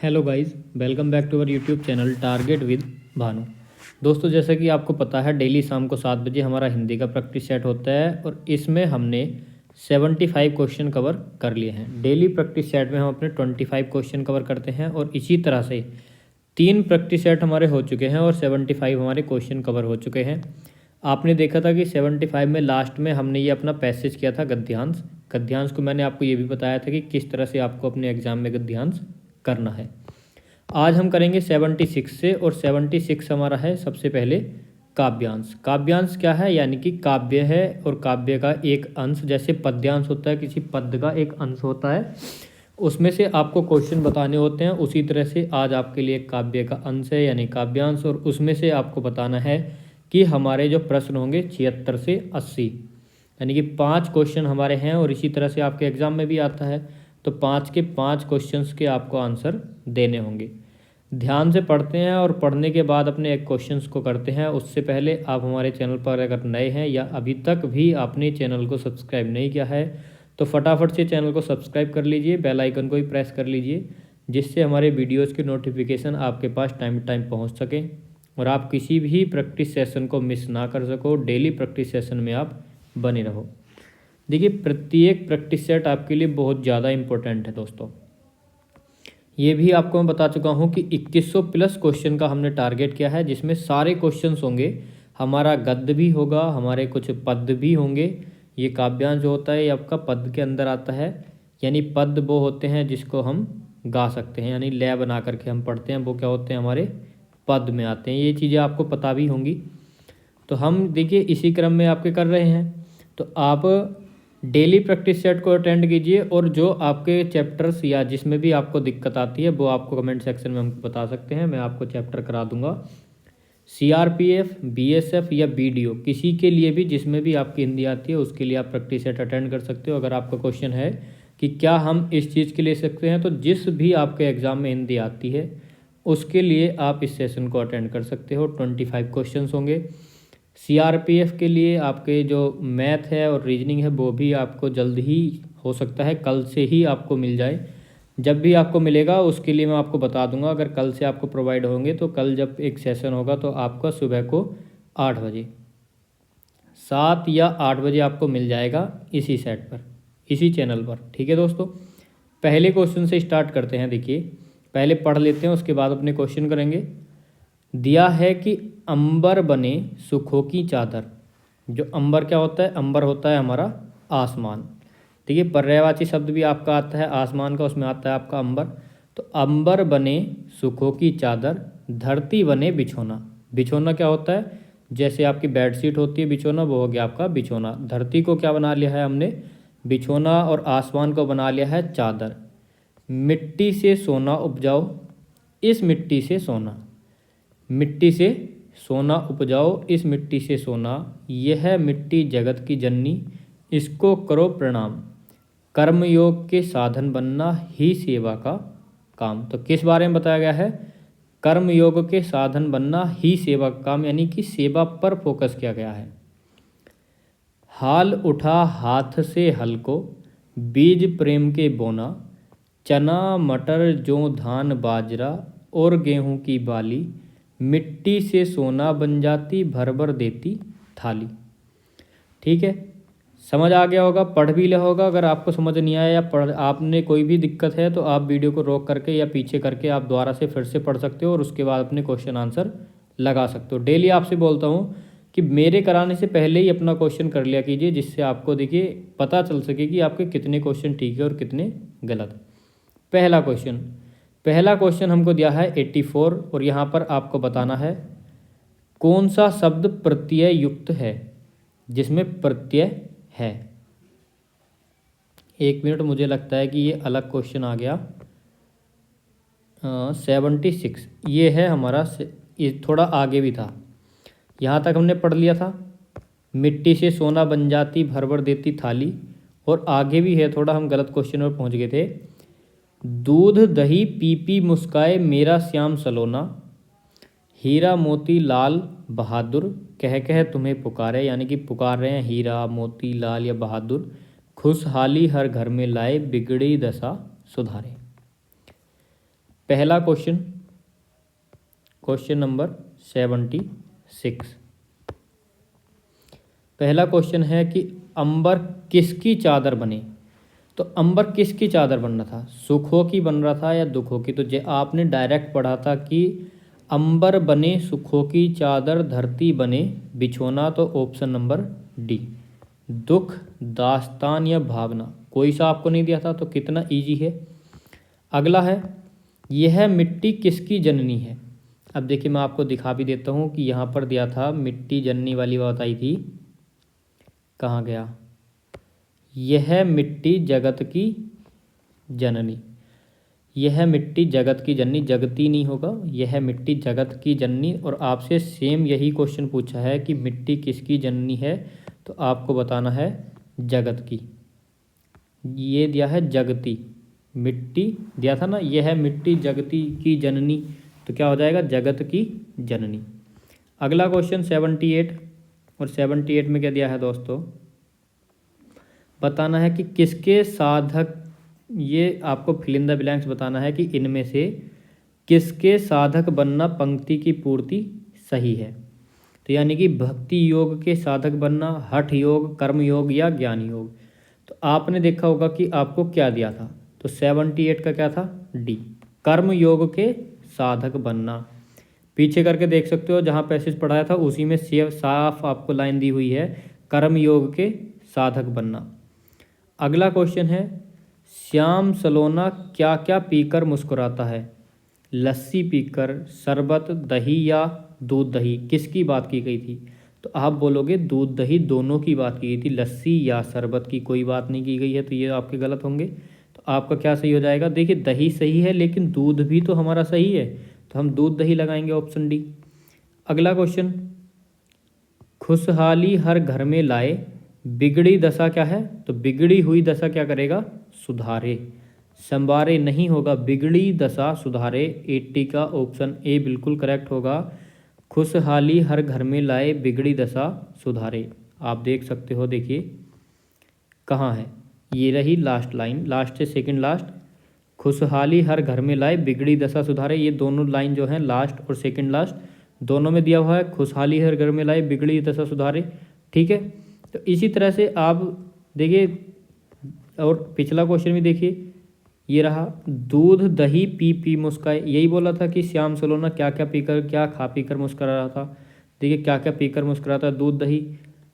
Hello guys, welcome back to our YouTube channel target with Bhanu. दोस्तों, जैसा कि आपको पता है, डेली शाम को 7 बजे हमारा हिंदी का प्रैक्टिस सेट होता है और इसमें हमने 75 क्वेश्चन कवर कर लिए हैं। डेली प्रैक्टिस सेट में हम अपने 25 क्वेश्चन कवर करते हैं और इसी तरह से 3 प्रैक्टिस सेट हमारे हो चुके हैं और 75 हमारे क्वेश्चन कवर हो चुके हैं। आपने देखा था कि 75 में लास्ट में हमने ये अपना पैसेज किया था गद्यांश। गद्यांश को मैंने आपको ये भी बताया था कि किस तरह से आपको अपने एग्जाम में गद्यांश करना है। आज हम करेंगे 76 से, और 76 हमारा है सबसे पहले काव्यांश। काव्यांश क्या है? यानी कि काव्य है और काव्य का एक अंश, जैसे पद्यांश होता है, किसी पद्य का एक अंश होता है, उसमें से आपको क्वेश्चन बताने होते हैं। उसी तरह से आज आपके लिए काव्य का अंश है यानी काव्यांश, और उसमें से आपको बताना है कि हमारे जो प्रश्न होंगे 76 से 80, यानी कि 5 क्वेश्चन हमारे हैं। और इसी तरह से आपके एग्जाम में भी आता है, तो 5 के 5 क्वेश्चंस के आपको आंसर देने होंगे। ध्यान से पढ़ते हैं और पढ़ने के बाद अपने एक क्वेश्चंस को करते हैं। उससे पहले आप हमारे चैनल पर अगर नए हैं या अभी तक भी आपने चैनल को सब्सक्राइब नहीं किया है, तो फटाफट से चैनल को सब्सक्राइब कर लीजिए, बेल आइकन को भी प्रेस कर लीजिए, जिससे हमारे वीडियोज़ की नोटिफिकेशन आपके पास टाइम टू टाइम पहुँच सकें और आप किसी भी प्रैक्टिस सेशन को मिस ना कर सको। डेली प्रैक्टिस सेशन में आप बने रहो। देखिए, प्रत्येक प्रैक्टिस सेट आपके लिए बहुत ज़्यादा इम्पोर्टेंट है दोस्तों। ये भी आपको मैं बता चुका हूँ कि 2100 प्लस क्वेश्चन का हमने टारगेट किया है, जिसमें सारे क्वेश्चंस होंगे। हमारा गद्य भी होगा, हमारे कुछ पद्य भी होंगे। ये काव्यांश जो होता है ये आपका पद्य के अंदर आता है, यानी पद्य वो होते हैं जिसको हम गा सकते हैं, यानी लय बना करके हम पढ़ते हैं, वो क्या होते हैं? हमारे पद्य में आते हैं। ये चीज़ें आपको पता भी होंगी। तो हम देखिए इसी क्रम में आपके कर रहे हैं, तो आप डेली प्रैक्टिस सेट को अटेंड कीजिए, और जो आपके चैप्टर्स या जिसमें भी आपको दिक्कत आती है वो आपको कमेंट सेक्शन में हमको बता सकते हैं, मैं आपको चैप्टर करा दूंगा। सीआरपीएफ, बीएसएफ या बीडीओ, किसी के लिए भी जिसमें भी आपकी हिंदी आती है उसके लिए आप प्रैक्टिस सेट अटेंड कर सकते हो। अगर आपका क्वेश्चन है कि क्या हम इस चीज़ के ले सकते हैं, तो जिस भी आपके एग्ज़ाम में हिंदी आती है उसके लिए आप इस सेशन को अटेंड कर सकते हो। 25 क्वेश्चन होंगे। सीआरपीएफ के लिए आपके जो मैथ है और रीजनिंग है वो भी आपको जल्द ही, हो सकता है कल से ही आपको मिल जाए। जब भी आपको मिलेगा उसके लिए मैं आपको बता दूंगा। अगर कल से आपको प्रोवाइड होंगे तो कल जब एक सेशन होगा तो आपका सुबह को 8 बजे, 7 या 8 बजे आपको मिल जाएगा इसी सेट पर, इसी चैनल पर। ठीक है दोस्तों, पहले क्वेश्चन से स्टार्ट करते हैं। देखिए, पहले पढ़ लेते हैं, उसके बाद अपने क्वेश्चन करेंगे। दिया है कि अंबर बने सुखों की चादर। जो अंबर क्या होता है? अंबर होता है हमारा आसमान। देखिए, पर्यायवाची शब्द भी आपका आता है आसमान का, उसमें आता है आपका अंबर। तो अंबर बने सुखों की चादर, धरती बने बिछोना। बिछोना क्या होता है? जैसे आपकी बेडशीट होती है बिछोना, वो हो गया आपका बिछोना। धरती को क्या बना लिया है हमने? बिछोना, और आसमान को बना लिया है चादर। मिट्टी से सोना उपजाओ, इस मिट्टी से सोना। मिट्टी से सोना उपजाओ, इस मिट्टी से सोना। यह मिट्टी जगत की जननी, इसको करो प्रणाम। कर्मयोग के साधन बनना ही सेवा का काम। तो किस बारे में बताया गया है? कर्मयोग के साधन बनना ही सेवा का काम, यानी कि सेवा पर फोकस किया गया है। हाल उठा हाथ से हल को, बीज प्रेम के बोना। चना मटर जौ धान बाजरा और गेहूं की बाली, मिट्टी से सोना बन जाती, भर भर देती थाली। ठीक है, समझ आ गया होगा, पढ़ भी लिया होगा। अगर आपको समझ नहीं आया या पढ़ आपने कोई भी दिक्कत है तो आप वीडियो को रोक करके या पीछे करके आप दोबारा से फिर से पढ़ सकते हो और उसके बाद अपने क्वेश्चन आंसर लगा सकते हो। डेली आपसे बोलता हूँ कि मेरे कराने से पहले ही अपना क्वेश्चन कर लिया कीजिए, जिससे आपको देखिए पता चल सके कि आपके कितने क्वेश्चन ठीक है और कितने गलत। पहला क्वेश्चन हमको दिया है 84, और यहाँ पर आपको बताना है कौन सा शब्द प्रत्यय युक्त है, जिसमें प्रत्यय है। 1 मिनट, मुझे लगता है कि ये अलग क्वेश्चन आ गया। 76 ये है हमारा, ये थोड़ा आगे भी था, यहाँ तक हमने पढ़ लिया था। मिट्टी से सोना बन जाती, भर भर देती थाली, और आगे भी है थोड़ा, हम गलत क्वेश्चन पर पहुँच गए थे। दूध दही पी पी मुस्काए मेरा श्याम सलोना, हीरा मोती लाल बहादुर कह कह तुम्हें पुकारे। यानी कि पुकार रहे हैं हीरा मोती लाल या बहादुर, खुशहाली हर घर में लाए बिगड़ी दशा सुधारे। पहला क्वेश्चन, क्वेश्चन नंबर 76। पहला क्वेश्चन है कि अंबर किसकी चादर बने। तो अंबर किसकी चादर बन रहा था, सुखों की बन रहा था या दुखों की। तो आपने डायरेक्ट पढ़ा था कि अंबर बने सुखों की चादर, धरती बने बिछोना। तो ऑप्शन नंबर डी, दुख, दास्तान या भावना, कोई सा आपको नहीं दिया था। तो कितना इजी है। अगला है, यह मिट्टी किसकी जननी है। अब देखिए मैं आपको दिखा भी देता हूँ कि यहाँ पर दिया था मिट्टी जननी वाली बात आई थी, कहाँ गया। यह मिट्टी जगत की जननी, यह मिट्टी जगत की जननी, जगती नहीं होगा, यह मिट्टी जगत की जननी। और आपसे सेम यही क्वेश्चन पूछा है कि मिट्टी किसकी जननी है, तो आपको बताना है जगत की। ये दिया है जगती, मिट्टी दिया था ना, यह मिट्टी जगती की जननी, तो क्या हो जाएगा जगत की जननी। अगला क्वेश्चन 78, और 78 में क्या दिया है दोस्तों, बताना है कि किसके साधक, ये आपको फिल इन द ब्लैंक्स बताना है कि इनमें से किसके साधक बनना पंक्ति की पूर्ति सही है। तो यानी कि भक्ति योग के साधक बनना, हठ योग, कर्म योग या ज्ञान योग। तो आपने देखा होगा कि आपको क्या दिया था, तो 78 का क्या था, डी, कर्म योग के साधक बनना। पीछे करके देख सकते हो, जहाँ पैसेज पढ़ाया था उसी में साफ आपको लाइन दी हुई है, कर्म योग के साधक बनना। अगला क्वेश्चन है, श्याम सलोना क्या क्या पीकर मुस्कुराता है। लस्सी पीकर, शरबत, दही या दूध दही, किसकी बात की गई थी। तो आप बोलोगे दूध दही दोनों की बात की गई थी, लस्सी या शरबत की कोई बात नहीं की गई है। तो ये आपके गलत होंगे। तो आपका क्या सही हो जाएगा, देखिए दही सही है लेकिन दूध भी तो हमारा सही है, तो हम दूध दही लगाएंगे, ऑप्शन डी। अगला क्वेश्चन, खुशहाली हर घर में लाए, बिगड़ी दशा क्या है। तो बिगड़ी हुई दशा क्या करेगा, सुधारे। संवारे नहीं होगा, बिगड़ी दशा सुधारे। 80 का ऑप्शन ए बिल्कुल करेक्ट होगा। खुशहाली हर घर में लाए, बिगड़ी दशा सुधारे। आप देख सकते हो, देखिए कहाँ है, ये रही लास्ट लाइन, लास्ट से सेकंड लास्ट, खुशहाली हर घर में लाए, बिगड़ी दशा सुधारे। ये दोनों लाइन जो हैं लास्ट और सेकंड लास्ट दोनों में दिया हुआ है, खुशहाली हर घर में लाए, बिगड़ी दशा सुधारे। ठीक है, तो इसी तरह से आप देखिए, और पिछला क्वेश्चन भी देखिए, ये रहा, दूध दही पी पी मुस्काए। यही बोला था कि श्याम सलोना क्या क्या पीकर, क्या खा पी कर मुस्करा रहा था। देखिए क्या क्या पीकर मुस्करा था, दूध दही।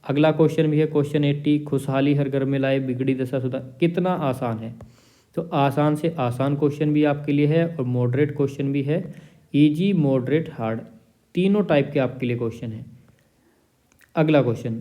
अगला क्वेश्चन भी है क्वेश्चन 80, खुशहाली हर घर में लाए, बिगड़ी दशा सुधार। कितना आसान है। तो आसान से आसान क्वेश्चन भी आपके लिए है और मॉडरेट क्वेश्चन भी है, इजी, मॉडरेट, हार्ड, तीनों टाइप के आपके लिए क्वेश्चन है। अगला क्वेश्चन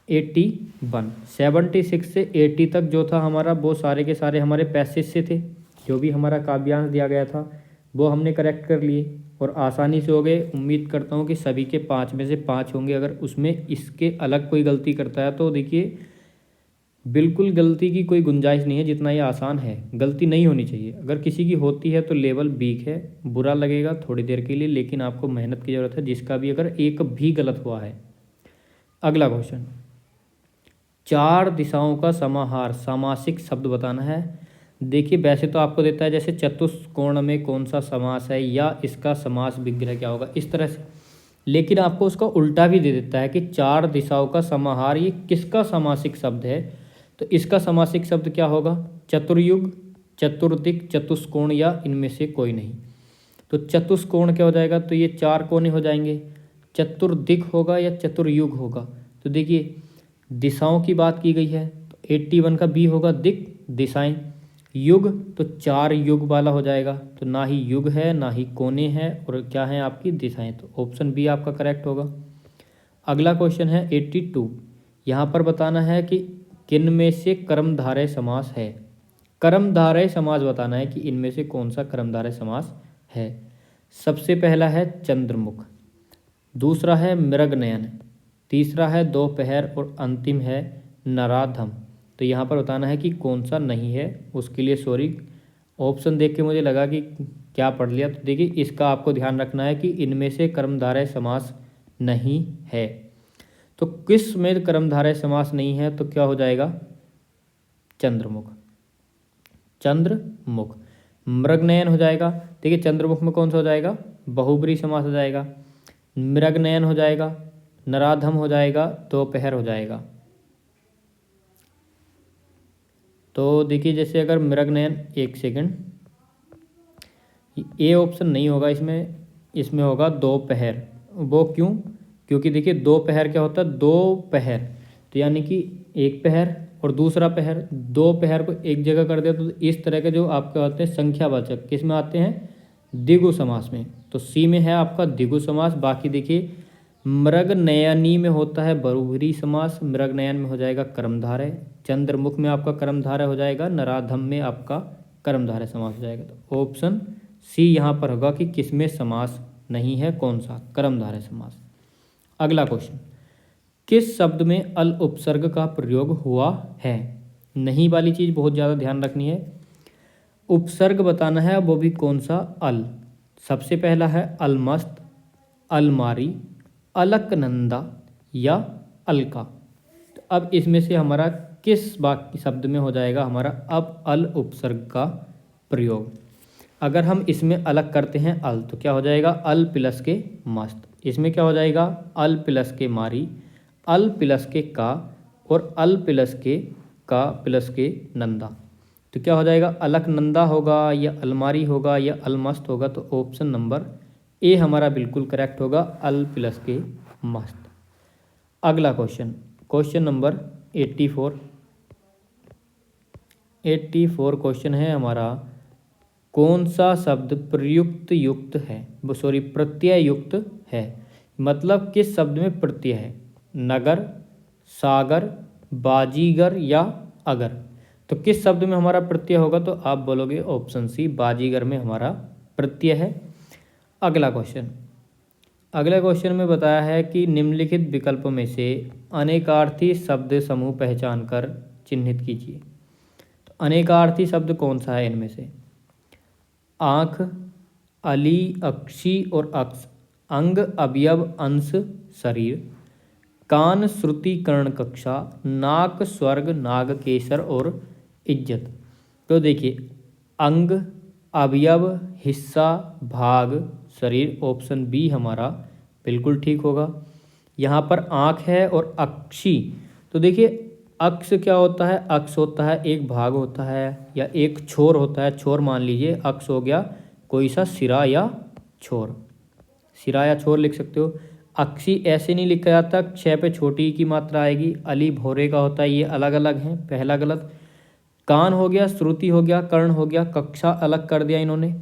81, 76 से 80 तक जो था हमारा, वो सारे के सारे हमारे पैसेज से थे। जो भी हमारा काव्यांश दिया गया था वो हमने करेक्ट कर लिए और आसानी से हो गए। उम्मीद करता हूँ कि सभी के 5 में से 5 होंगे। अगर उसमें इसके अलग कोई गलती करता है तो देखिए बिल्कुल गलती की कोई गुंजाइश नहीं है, जितना ये आसान है गलती नहीं होनी चाहिए। अगर किसी की होती है तो लेवल वीक है, बुरा लगेगा थोड़ी देर के लिए, लेकिन आपको मेहनत की ज़रूरत है, जिसका भी अगर एक भी गलत हुआ है। अगला क्वेश्चन, 4 दिशाओं का समाहार, सामासिक शब्द बताना है। देखिए वैसे तो आपको देता है जैसे चतुष्कोण में कौन सा समास है या इसका समास विग्रह क्या होगा, इस तरह से, लेकिन आपको उसका उल्टा भी दे देता है कि 4 दिशाओं का समाहार ये किसका समासिक शब्द है। तो इसका समासिक शब्द क्या होगा, चतुर्युग, चतुर्दिक, चतुष्कोण या इनमें से कोई नहीं। तो चतुष्कोण क्या हो जाएगा, तो ये 4 कोने हो जाएंगे। चतुर्दिक होगा या चतुर्युग होगा। तो देखिए दिशाओं की बात की गई है, तो 81 का बी होगा, दिक, दिशाएं। युग तो 4 युग वाला हो जाएगा, तो ना ही युग है ना ही कोने हैं, और क्या है आपकी दिशाएं। तो ऑप्शन बी आपका करेक्ट होगा। अगला क्वेश्चन है 82, यहाँ पर बताना है कि किन में से कर्मधारय समास है। कर्मधारय समास बताना है कि इनमें से कौन सा कर्मधारय समास है। सबसे पहला है चंद्रमुख, दूसरा है मृगनयन, तीसरा है दोपहर और अंतिम है नराधम। तो यहाँ पर बताना है कि कौन सा नहीं है, उसके लिए सॉरी, ऑप्शन देख के मुझे लगा कि क्या पढ़ लिया। तो देखिए इसका आपको ध्यान रखना है कि इनमें से कर्मधारय समास नहीं है। तो किस में कर्मधारय समास नहीं है, तो क्या हो जाएगा, चंद्रमुख, चंद्रमुख। मृगनयन हो जाएगा। देखिए चंद्रमुख में कौन सा हो जाएगा, बहुब्रीहि समास हो जाएगा। मृगनयन हो जाएगा, नराधम हो जाएगा, दोपहर हो जाएगा। तो देखिए जैसे अगर मृगनयन, एक सेकंड, ए ऑप्शन नहीं होगा इसमें, इसमें होगा दोपहर। वो क्यों, क्योंकि देखिए दोपहर क्या होता है, दो पहर, तो यानी कि एक पहर और दूसरा पहर, दो पहर को एक जगह कर दिया तो इस तरह के जो आपके होते हैं संख्यावाचक किस में आते हैं, द्विगु समास में। तो सी में है आपका द्विगु समास। बाकी देखिए मृगनयनी में होता है बहुब्रीहि समास, मृगनयन में हो जाएगा कर्मधारय, चंद्रमुख में आपका कर्मधारय हो जाएगा, नराधम में आपका कर्मधारय समास हो जाएगा। तो ऑप्शन सी यहाँ पर होगा कि किसमें समास नहीं है, कौन सा, कर्मधारय समास। अगला क्वेश्चन, किस शब्द में अल उपसर्ग का प्रयोग हुआ है। नहीं वाली चीज़ बहुत ज़्यादा ध्यान रखनी है, उपसर्ग बताना है, वो भी कौन सा, अल। सबसे पहला है अलमस्त, अलमारी, अलकनंदा या अलका। तो अब इसमें से हमारा किस बाकी शब्द में हो जाएगा हमारा अब अल उपसर्ग का प्रयोग। अगर हम इसमें अलग करते हैं अल, तो क्या हो जाएगा, अल प्लस के मस्त। इसमें क्या हो जाएगा, अल प्लस के मारी, अल प्लस के का, और अल प्लस के का प्लस के नंदा। तो क्या हो जाएगा, अलकनंदा होगा या अलमारी होगा या अलमस्त होगा। तो ऑप्शन नंबर ए हमारा बिल्कुल करेक्ट होगा, अल प्लस के मस्त। अगला क्वेश्चन, क्वेश्चन नंबर 84। 84 क्वेश्चन है हमारा, कौन सा शब्द प्रयुक्त युक्त है, सॉरी प्रत्यय युक्त है। मतलब किस शब्द में प्रत्यय है, नगर, सागर, बाजीगर या अगर। तो किस शब्द में हमारा प्रत्यय होगा, तो आप बोलोगे ऑप्शन सी, बाजीगर में हमारा प्रत्यय है। अगला क्वेश्चन, अगले क्वेश्चन में बताया है कि निम्नलिखित विकल्प में से अनेकार्थी शब्द समूह पहचान कर चिन्हित कीजिए। तो अनेकार्थी शब्द कौन सा है इनमें से, आँख, अली, अक्षी और अक्ष, अंग, अवयव, अंश, शरीर, कान, श्रुति, कर्ण, कक्षा, नाक, स्वर्ग, नाग, केसर और इज्जत। तो देखिए अंग, अवयव, हिस्सा, भाग, शरीर, ऑप्शन बी हमारा बिल्कुल ठीक होगा। यहाँ पर आँख है और अक्षी, तो देखिए अक्ष क्या होता है, अक्ष होता है एक भाग होता है या एक छोर होता है, छोर मान लीजिए, अक्ष हो गया कोई सा सिरा या छोर, सिरा या छोर लिख सकते हो। अक्षी ऐसे नहीं लिखा जाता, क्षय पे छोटी की मात्रा आएगी। अली भौरे का होता है, ये अलग अलग हैं, पहला गलत। कान हो गया, श्रुति हो गया, कर्ण हो गया, कक्षा अलग कर दिया इन्होंने,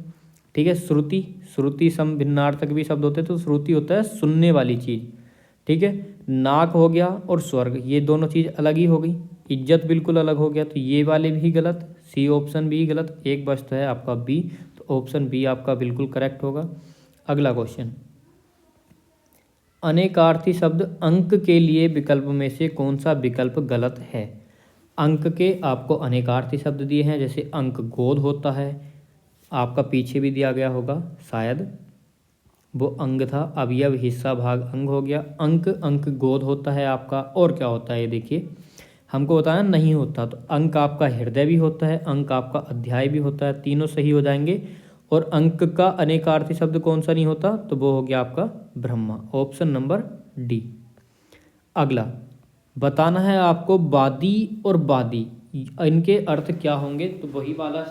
ठीक है। श्रुति, श्रुति सम भिन्नार्थक भी शब्द होते हैं, तो श्रुति होता है सुनने वाली चीज़, ठीक है। नाक हो गया और स्वर्ग, ये दोनों चीज़ अलग ही हो गई। इज्जत बिल्कुल अलग हो गया, तो ये वाले भी गलत, सी ऑप्शन भी गलत, एक बचता है आपका बी, तो ऑप्शन बी आपका बिल्कुल करेक्ट होगा। अगला क्वेश्चन, अनेकार्थी शब्द अंक के लिए विकल्प में से कौन सा विकल्प गलत है। अंक के आपको अनेकार्थी शब्द दिए हैं, जैसे अंक गोद होता है, आपका पीछे भी दिया गया होगा शायद, वो अंग था, अवयव, हिस्सा, भाग, अंग हो गया। अंक, अंक गोद होता है आपका, और क्या होता है ये देखिए हमको बताया नहीं होता, तो अंक आपका हृदय भी होता है, अंक आपका अध्याय भी होता है, तीनों सही हो जाएंगे। और अंक का अनेकार्थी शब्द कौन सा नहीं होता, तो वो हो गया आपका ब्रह्मा, ऑप्शन नंबर डी। अगला बताना है आपको वादी और वादी, इनके अर्थ क्या होंगे, तो वही वाला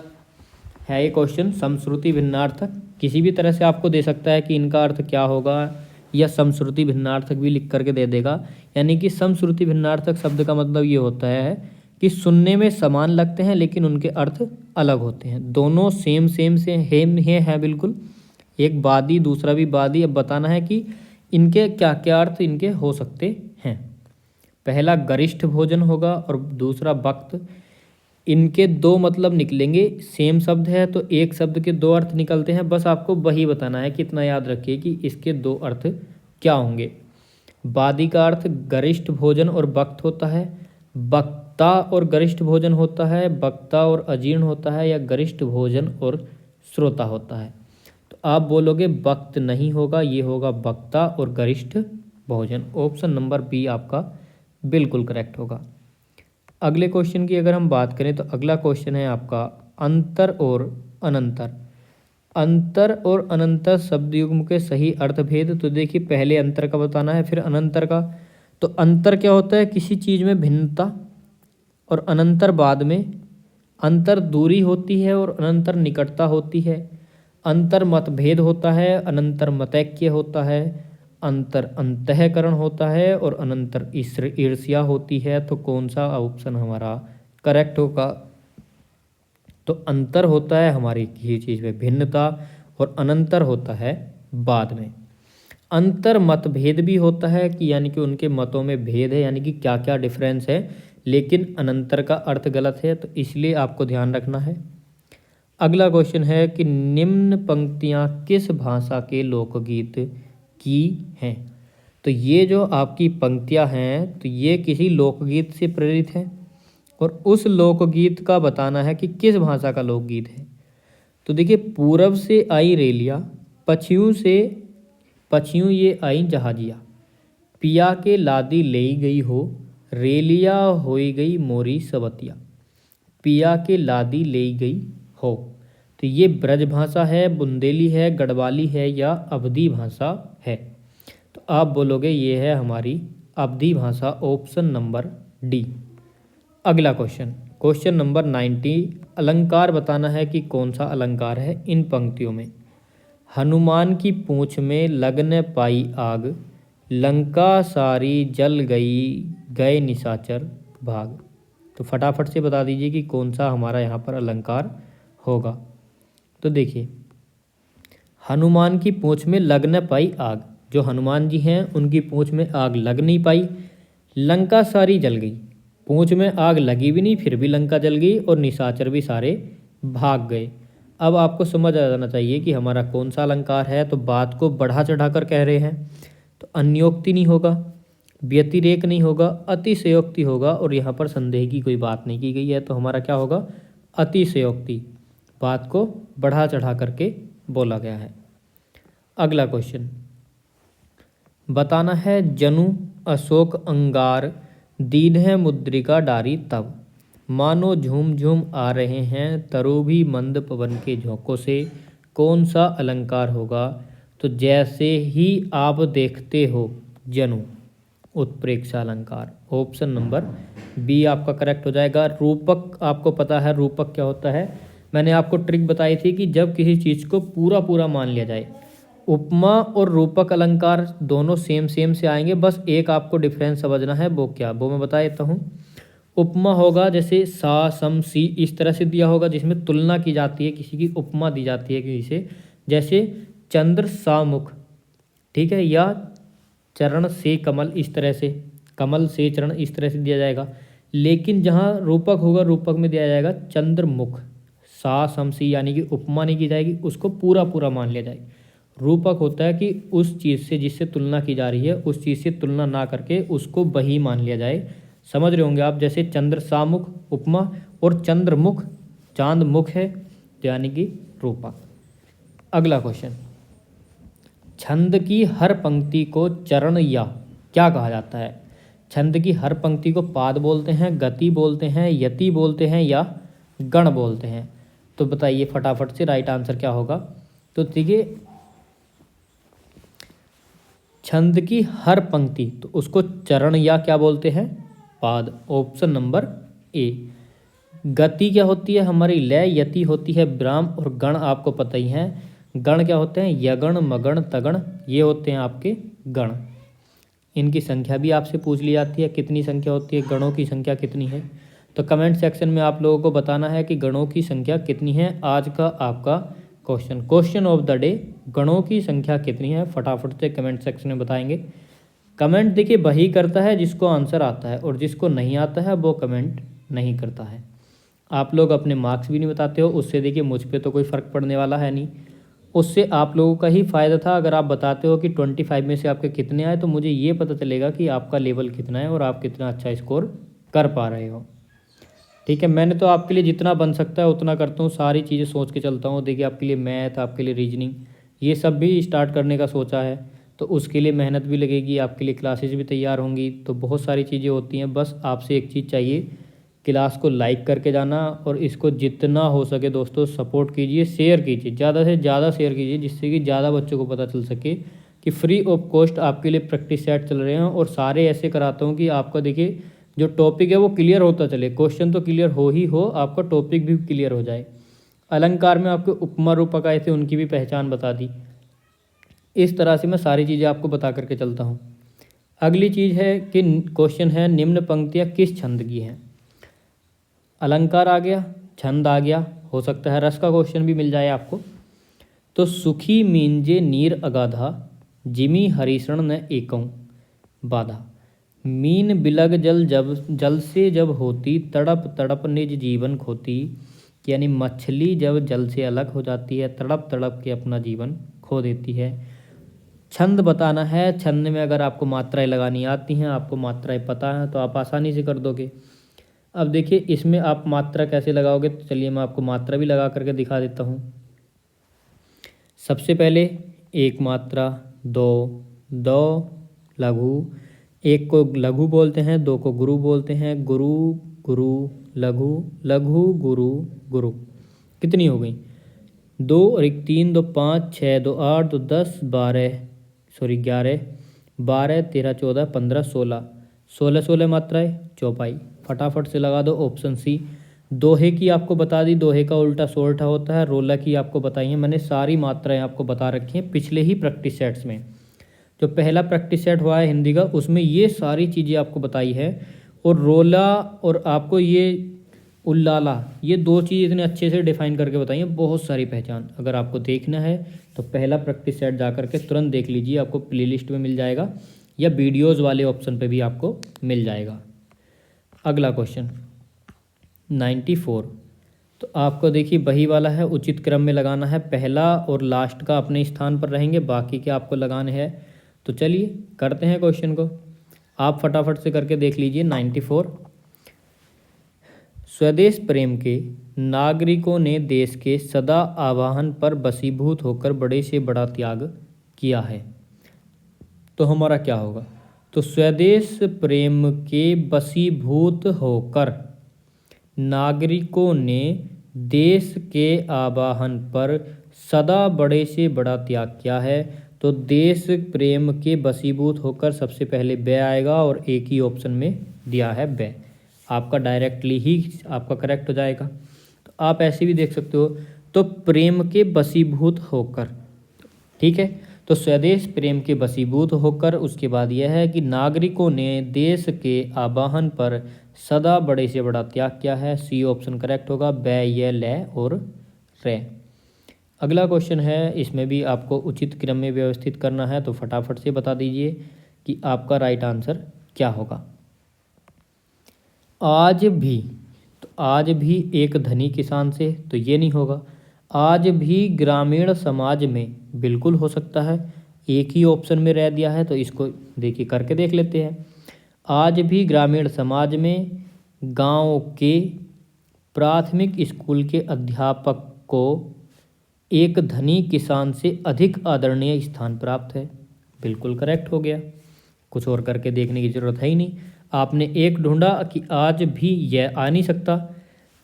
है ये क्वेश्चन। समश्रुति भिन्नार्थक किसी भी तरह से आपको दे सकता है कि इनका अर्थ क्या होगा, या समश्रुति भिन्नार्थक भी लिख करके दे देगा। यानी कि समश्रुति भिन्नार्थक शब्द का मतलब ये होता है कि सुनने में समान लगते हैं लेकिन उनके अर्थ अलग होते हैं, दोनों सेम से हेम है बिल्कुल, एक वादी दूसरा भी वादी। अब बताना है कि इनके क्या क्या अर्थ इनके हो सकते हैं। पहला गरिष्ठ भोजन होगा और दूसरा वक्त, इनके दो मतलब निकलेंगे, सेम शब्द है तो एक शब्द के दो अर्थ निकलते हैं, बस आपको वही बताना है कि इतना याद रखिए कि इसके दो अर्थ क्या होंगे। वादी का अर्थ गरिष्ठ भोजन और वक्त होता है, वक्ता और गरिष्ठ भोजन होता है, वक्ता और अजीर्ण होता है, या गरिष्ठ भोजन और श्रोता होता है। तो आप बोलोगे वक्त नहीं होगा, ये होगा वक्ता और गरिष्ठ भोजन, ऑप्शन नंबर बी आपका बिल्कुल करेक्ट होगा। अगले क्वेश्चन की अगर हम बात करें तो अगला क्वेश्चन है आपका अंतर और अनंतर। अंतर और अनंतर शब्द युग्म के सही अर्थभेद। तो देखिए पहले अंतर का बताना है फिर अनंतर का। तो अंतर क्या होता है? किसी चीज़ में भिन्नता, और अनंतर बाद में। अंतर दूरी होती है और अनंतर निकटता होती है। अंतर मतभेद होता है, अनंतर मतैक्य होता है। अंतर अंतःकरण होता है और अनंतर ईर्ष्या होती है। तो कौन सा ऑप्शन हमारा करेक्ट होगा? तो अंतर होता है हमारी किसी चीज़ में भिन्नता, और अनंतर होता है बाद में। अंतर मतभेद भी होता है कि यानी कि उनके मतों में भेद है, यानी कि क्या क्या डिफरेंस है, लेकिन अनंतर का अर्थ गलत है, तो इसलिए आपको ध्यान रखना है। अगला क्वेश्चन है कि निम्न पंक्तियाँ किस भाषा के लोकगीत की हैं? तो ये जो आपकी पंक्तियाँ हैं तो ये किसी लोकगीत से प्रेरित हैं, और उस लोकगीत का बताना है कि किस भाषा का लोकगीत है। तो देखिए पूरब से आई रेलिया, पछियों ये आई जहाजिया, पिया के लादी ले गई हो, रेलिया होई गई मोरी सवतिया। पिया के लादी ले गई हो, तो ये ब्रज भाषा है, बुंदेली है, गढ़वाली है या अवधी भाषा है? तो आप बोलोगे ये है हमारी अवधी भाषा, ऑप्शन नंबर डी। अगला क्वेश्चन नंबर 90, अलंकार बताना है कि कौन सा अलंकार है इन पंक्तियों में। हनुमान की पूंछ में लग न पाई आग, लंका सारी जल गई, गए निशाचर भाग। तो फटाफट से बता दीजिए कि कौन सा हमारा यहाँ पर अलंकार होगा। तो देखिए हनुमान की पूंछ में लग न पाई आग, जो हनुमान जी हैं उनकी पूंछ में आग लग नहीं पाई। लंका सारी जल गई, पूंछ में आग लगी भी नहीं फिर भी लंका जल गई, और निशाचर भी सारे भाग गए। अब आपको समझ आ जाना चाहिए कि हमारा कौन सा अलंकार है। तो बात को बढ़ा चढ़ाकर कह रहे हैं, तो अन्योक्ति नहीं होगा, व्यतिरेक नहीं होगा, अतिशयोक्ति होगा, और यहाँ पर संदेह की कोई बात नहीं की गई है। तो हमारा क्या होगा? अतिशयोक्ति, बात को बढ़ा चढ़ा करके बोला गया है। अगला क्वेश्चन बताना है, जनु अशोक अंगार दीन है मुद्रिका डारी तब, मानो झूम झूम आ रहे हैं तरु भी मंद पवन के झोंकों से। कौन सा अलंकार होगा? तो जैसे ही आप देखते हो जनु, उत्प्रेक्षा अलंकार, ऑप्शन नंबर बी आपका करेक्ट हो जाएगा। रूपक आपको पता है रूपक क्या होता है, मैंने आपको ट्रिक बताई थी कि जब किसी चीज़ को पूरा पूरा मान लिया जाए। उपमा और रूपक अलंकार दोनों सेम से आएंगे, बस एक आपको डिफरेंस समझना है, वो क्या वो मैं बता देता हूँ। उपमा होगा जैसे सा सम सी इस तरह से दिया होगा, जिसमें तुलना की जाती है, किसी की उपमा दी जाती है किसी से, जैसे चंद्र सा मुख, ठीक है, या चरण से कमल, इस तरह से कमल से चरण इस तरह से दिया जाएगा। लेकिन जहाँ रूपक होगा रूपक में दिया जाएगा चंद्रमुख, सा सम सी, यानी कि उपमा नहीं की जाएगी, उसको पूरा पूरा मान लिया जाए। रूपक होता है कि उस चीज़ से जिससे तुलना की जा रही है उस चीज़ से तुलना ना करके उसको वही मान लिया जाए। समझ रहे होंगे आप, जैसे चंद्र सामुख उपमा और चंद्रमुख चांद मुख है, यानी कि रूपक। अगला क्वेश्चन, छंद की हर पंक्ति को चरण या क्या कहा जाता है? छंद की हर पंक्ति को पाद बोलते हैं, गति बोलते हैं, यति बोलते हैं या गण बोलते हैं? तो बताइए फटाफट से राइट आंसर क्या होगा। तो देखिए छंद की हर पंक्ति, तो उसको चरण या क्या बोलते हैं? पाद, ऑप्शन नंबर ए। गति क्या होती है हमारी? लय। यति होती है विराम, और गण आपको पता ही है। गण क्या होते हैं? यगण मगण तगण, ये होते हैं आपके गण। इनकी संख्या भी आपसे पूछ ली जाती है, कितनी संख्या होती है, गणों की संख्या कितनी है। तो कमेंट सेक्शन में आप लोगों को बताना है कि गणों की संख्या कितनी है। आज का आपका क्वेश्चन ऑफ द डे, गणों की संख्या कितनी है, फटाफट से कमेंट सेक्शन में बताएंगे। कमेंट देखिए वही करता है जिसको आंसर आता है, और जिसको नहीं आता है वो कमेंट नहीं करता है। आप लोग अपने मार्क्स भी नहीं बताते हो, उससे देखिए मुझ पे तो कोई फ़र्क पड़ने वाला है नहीं, उससे आप लोगों का ही फ़ायदा था। अगर आप बताते हो कि 25 में से आपके कितने आए, तो मुझे ये पता चलेगा कि आपका लेवल कितना है और आप कितना अच्छा स्कोर कर पा रहे हो। ठीक है, मैंने तो आपके लिए जितना बन सकता है उतना करता हूँ, सारी चीज़ें सोच के चलता हूँ। देखिए आपके लिए मैथ, आपके लिए रीजनिंग, ये सब भी स्टार्ट करने का सोचा है, तो उसके लिए मेहनत भी लगेगी, आपके लिए क्लासेस भी तैयार होंगी, तो बहुत सारी चीज़ें होती हैं। बस आपसे एक चीज़ चाहिए क्लास को लाइक करके जाना और इसको जितना हो सके दोस्तों सपोर्ट कीजिए, शेयर कीजिए, ज़्यादा से ज़्यादा शेयर कीजिए, जिससे कि ज़्यादा बच्चों को पता चल सके कि फ्री ऑफ कॉस्ट आपके लिए प्रैक्टिस सेट चल रहे हैं। और सारे ऐसे कराता हूँ कि आपका देखिए जो टॉपिक है वो क्लियर होता चले, क्वेश्चन तो क्लियर हो ही हो, आपका टॉपिक भी क्लियर हो जाए। अलंकार में आपके उपमा रूपक आए थे, उनकी भी पहचान बता दी। इस तरह से मैं सारी चीज़ें आपको बता करके चलता हूँ। अगली चीज़ है कि क्वेश्चन है निम्न पंक्तियाँ किस छंद की हैं। अलंकार आ गया, छंद आ गया, हो सकता है रस का क्वेश्चन भी मिल जाए आपको। तो सुखी मींजे नीर अगाधा, जिमी हरिशरण न एकऊं बाधा। मीन बिलग जल जब जल से जब होती, तड़प तड़प निज जीवन खोती। यानी मछली जब जल से अलग हो जाती है, तड़प तड़प के अपना जीवन खो देती है। छंद बताना है, छंद में अगर आपको मात्राएं लगानी आती हैं, आपको मात्राएं पता है, तो आप आसानी से कर दोगे। अब देखिए इसमें आप मात्रा कैसे लगाओगे, तो चलिए मैं आपको मात्रा भी लगा करके दिखा देता हूँ। सबसे पहले एक मात्रा, दो, दो लघु, एक को लघु बोलते हैं, दो को गुरु बोलते हैं, गुरु गुरु लघु, लघु गुरु गुरु। कितनी हो गई? 2 और 1 3, 2 5 6, 2 8, 2 10 12, सॉरी 11, 12 13 14 15 16, 16 मात्राएं चौपाई। फटाफट से लगा दो ऑप्शन सी। दोहे की आपको बता दी, दोहे का उल्टा सोल्टा होता है। रोला की आपको बताई है, मैंने सारी मात्राएं आपको बता रखी हैं पिछले ही प्रैक्टिस सेट्स में। जो पहला प्रैक्टिस सेट हुआ है हिंदी का, उसमें ये सारी चीज़ें आपको बताई है। और रोला और आपको ये उल्लाला, ये 2 चीज़ इतने अच्छे से डिफाइन करके बताई हैं, बहुत सारी पहचान। अगर आपको देखना है तो पहला प्रैक्टिस सेट जा करके तुरंत देख लीजिए, आपको प्लेलिस्ट में मिल जाएगा या वीडियोज़ वाले ऑप्शन पे भी आपको मिल जाएगा। अगला क्वेश्चन 94। तो आपको देखिए वही वाला है, उचित क्रम में लगाना है। पहला और लास्ट का अपने स्थान पर रहेंगे, बाकी के आपको लगाने हैं। तो चलिए करते हैं क्वेश्चन को, आप फटाफट से करके देख लीजिए। 94, स्वदेश प्रेम के नागरिकों ने देश के सदा आवाहन पर बसीभूत होकर बड़े से बड़ा त्याग किया है। तो हमारा क्या होगा? तो स्वदेश प्रेम के बसीभूत होकर नागरिकों ने देश के आवाहन पर सदा बड़े से बड़ा त्याग किया है। तो देश प्रेम के बसीभूत होकर सबसे पहले ब आएगा और एक ही ऑप्शन में दिया है ब, आपका डायरेक्टली ही आपका करेक्ट हो जाएगा। तो आप ऐसे भी देख सकते हो, तो प्रेम के बसीभूत होकर, ठीक है। तो स्वदेश प्रेम के बसीभूत होकर, उसके बाद यह है कि नागरिकों ने देश के आवाहन पर सदा बड़े से बड़ा त्याग किया है। सी ऑप्शन करेक्ट होगा, ब, य, ल और रे। अगला क्वेश्चन है, इसमें भी आपको उचित क्रम में व्यवस्थित करना है, तो फटाफट से बता दीजिए कि आपका राइट आंसर क्या होगा। आज भी, तो आज भी एक धनी किसान से, तो ये नहीं होगा। आज भी ग्रामीण समाज में, बिल्कुल हो सकता है, एक ही ऑप्शन में रह दिया है, तो इसको देखिए करके देख लेते हैं। आज भी ग्रामीण समाज में गांव के प्राथमिक स्कूल के अध्यापक को एक धनी किसान से अधिक आदरणीय स्थान प्राप्त है। बिल्कुल करेक्ट हो गया, कुछ और करके देखने की ज़रूरत है ही नहीं। आपने एक ढूंढा कि आज भी यह आ नहीं सकता,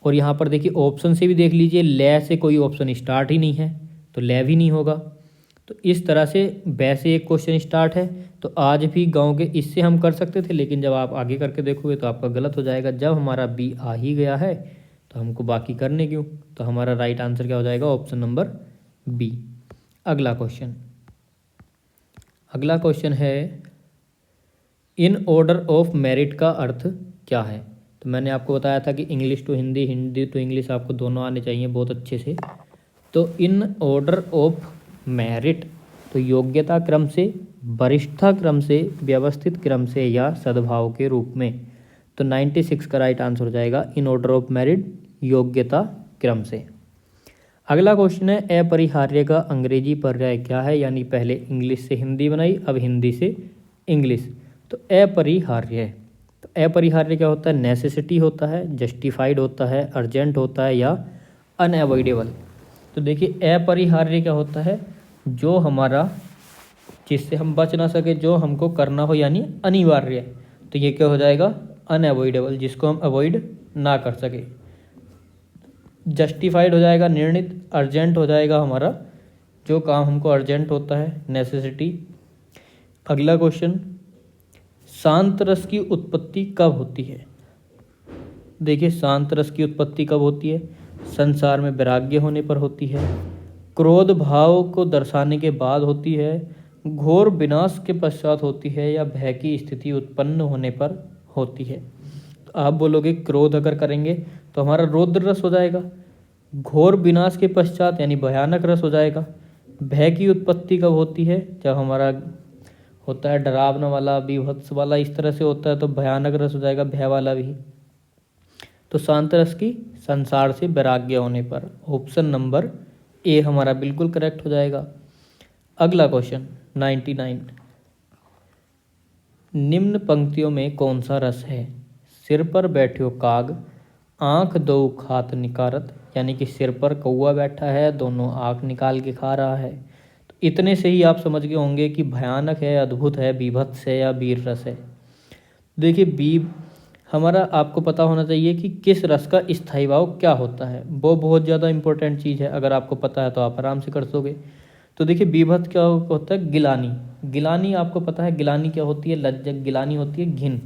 और यहाँ पर देखिए ऑप्शन से भी देख लीजिए, ले से कोई ऑप्शन स्टार्ट ही नहीं है, तो ले भी नहीं होगा। तो इस तरह से वैसे एक क्वेश्चन स्टार्ट है, तो आज भी गांव के, इससे हम कर सकते थे, लेकिन जब आप आगे करके देखोगे तो आपका गलत हो जाएगा। जब हमारा बी आ ही गया है तो हमको बाकी करने क्यों? तो हमारा राइट आंसर क्या हो जाएगा? Option number B. अगला क्वेश्चन, अगला क्वेश्चन है इन ऑर्डर ऑफ मेरिट का अर्थ क्या है? तो मैंने आपको बताया था कि English to Hindi, Hindi to English आपको दोनों आने चाहिए बहुत अच्छे से। तो इन ऑर्डर ऑफ मेरिट, तो योग्यता क्रम से, वरिष्ठता क्रम से, व्यवस्थित क्रम से या सद्भाव के रूप में। तो 96 का राइट आंसर हो जाएगा इन ऑर्डर ऑफ मेरिट, योग्यता क्रम से। अगला क्वेश्चन है अपरिहार्य का अंग्रेजी पर्याय क्या है? यानी पहले इंग्लिश से हिंदी बनाई, अब हिंदी से इंग्लिश। तो अपरिहार्य, तो अपरिहार्य क्या होता है? नेसेसिटी होता है, जस्टिफाइड होता है, अर्जेंट होता है या अनअवॉइडेबल। तो देखिए अपरिहार्य क्या होता है? जो हमारा, जिससे हम बच ना सके, जो हमको करना हो, यानी अनिवार्य। तो ये क्या हो जाएगा? अनअवॉइडेबल, जिसको हम अवॉइड ना कर सके। जस्टिफाइड हो जाएगा निर्णित, अर्जेंट हो जाएगा हमारा जो काम हमको अर्जेंट होता है, नेसेसिटी। अगला क्वेश्चन, शांत रस की उत्पत्ति कब होती है? देखिए शांत रस की उत्पत्ति कब होती है? संसार में वैराग्य होने पर होती है, क्रोध भाव को दर्शाने के बाद होती है, घोर विनाश के पश्चात होती है, या भय की स्थिति उत्पन्न होने पर होती है। तो आप बोलोगे क्रोध अगर करेंगे तो हमारा रौद्र रस हो जाएगा, घोर विनाश के पश्चात यानी भयानक रस हो जाएगा। भय की उत्पत्ति कब होती है? जब हमारा होता है डरावना वाला, बीभत्स वाला, इस तरह से होता है तो भयानक रस हो जाएगा, भय वाला भी। तो शांत रस की संसार से वैराग्य होने पर। ऑप्शन नंबर ए हमारा बिल्कुल करेक्ट हो जाएगा। अगला क्वेश्चन 99, निम्न पंक्तियों में कौन सा रस है? सिर पर बैठ्यो काग, आंख दो खात निकारत, यानी कि सिर पर कौवा बैठा है, दोनों आंख निकाल के खा रहा है। तो इतने से ही आप समझ गए होंगे कि भयानक है, अद्भुत है, बीभत्स है या वीर रस है। देखिए हमारा आपको पता होना चाहिए कि किस रस का स्थायी भाव क्या होता है, वो बहुत ज़्यादा इंपॉर्टेंट चीज़ है। अगर आपको पता है तो आप आराम से कर दोगे। तो देखिए बीभत्स क्या होता है? गिलानी। गिलानी आपको पता है गिलानी क्या होती है? लज्जत। गिलानी होती है घिन।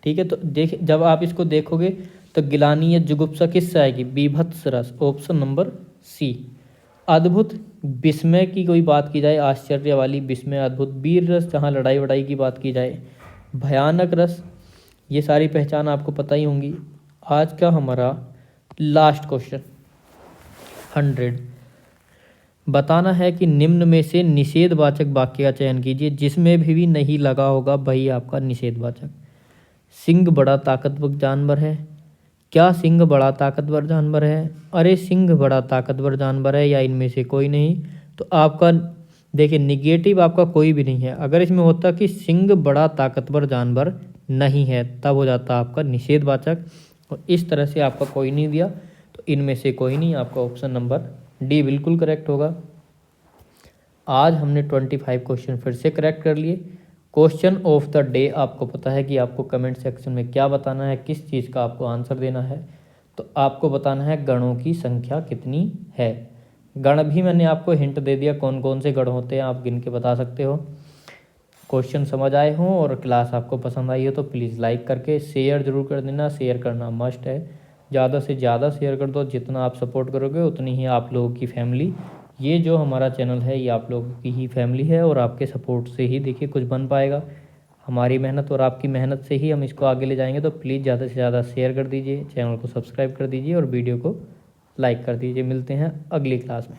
ठीक है, तो देख जब आप इसको देखोगे तो गिलानी या जुगुप्सा किससे आएगी? बीभत्स रस। Option number C. अद्भुत, विस्मय की कोई बात की जाए, आश्चर्य वाली, विस्मय, अद्भुत। वीर रस, जहाँ लड़ाई वड़ाई की बात की जाए। भयानक रस, ये सारी पहचान आपको पता ही होंगी। आज का हमारा लास्ट क्वेश्चन 100, बताना है कि निम्न में से निषेधवाचक वाक्य का चयन कीजिए जिसमें भी नहीं लगा होगा वही आपका निषेधवाचक। सिंह बड़ा ताकतवर जानवर है। क्या सिंह बड़ा ताकतवर जानवर है? अरे सिंह बड़ा ताकतवर जानवर है, या इनमें से कोई नहीं। तो आपका देखिए निगेटिव आपका कोई भी नहीं है। अगर इसमें होता कि सिंह बड़ा ताकतवर जानवर नहीं है तब हो जाता आपका निषेधवाचक, और इस तरह से आपका कोई नहीं दिया तो इनमें से कोई नहीं। आपका ऑप्शन नंबर डी बिल्कुल करेक्ट होगा। आज हमने 25 क्वेश्चन फिर से करेक्ट कर लिए। क्वेश्चन ऑफ द डे आपको पता है कि आपको कमेंट सेक्शन में क्या बताना है, किस चीज़ का आपको आंसर देना है। तो आपको बताना है गणों की संख्या कितनी है। गण भी मैंने आपको हिंट दे दिया कौन कौन से गण होते हैं, आप गिन के बता सकते हो। क्वेश्चन समझ आए हों और क्लास आपको पसंद आई हो तो प्लीज़ लाइक करके शेयर ज़रूर कर देना। शेयर करना मस्ट है, ज़्यादा से ज़्यादा शेयर कर दो। जितना आप सपोर्ट करोगे उतनी ही आप लोगों की फैमिली, ये जो हमारा चैनल है ये आप लोगों की ही फैमिली है, और आपके सपोर्ट से ही देखिए कुछ बन पाएगा। हमारी मेहनत और आपकी मेहनत से ही हम इसको आगे ले जाएंगे। तो प्लीज़ ज़्यादा से ज़्यादा शेयर कर दीजिए, चैनल को सब्सक्राइब कर दीजिए और वीडियो को लाइक कर दीजिए। मिलते हैं अगली क्लास में।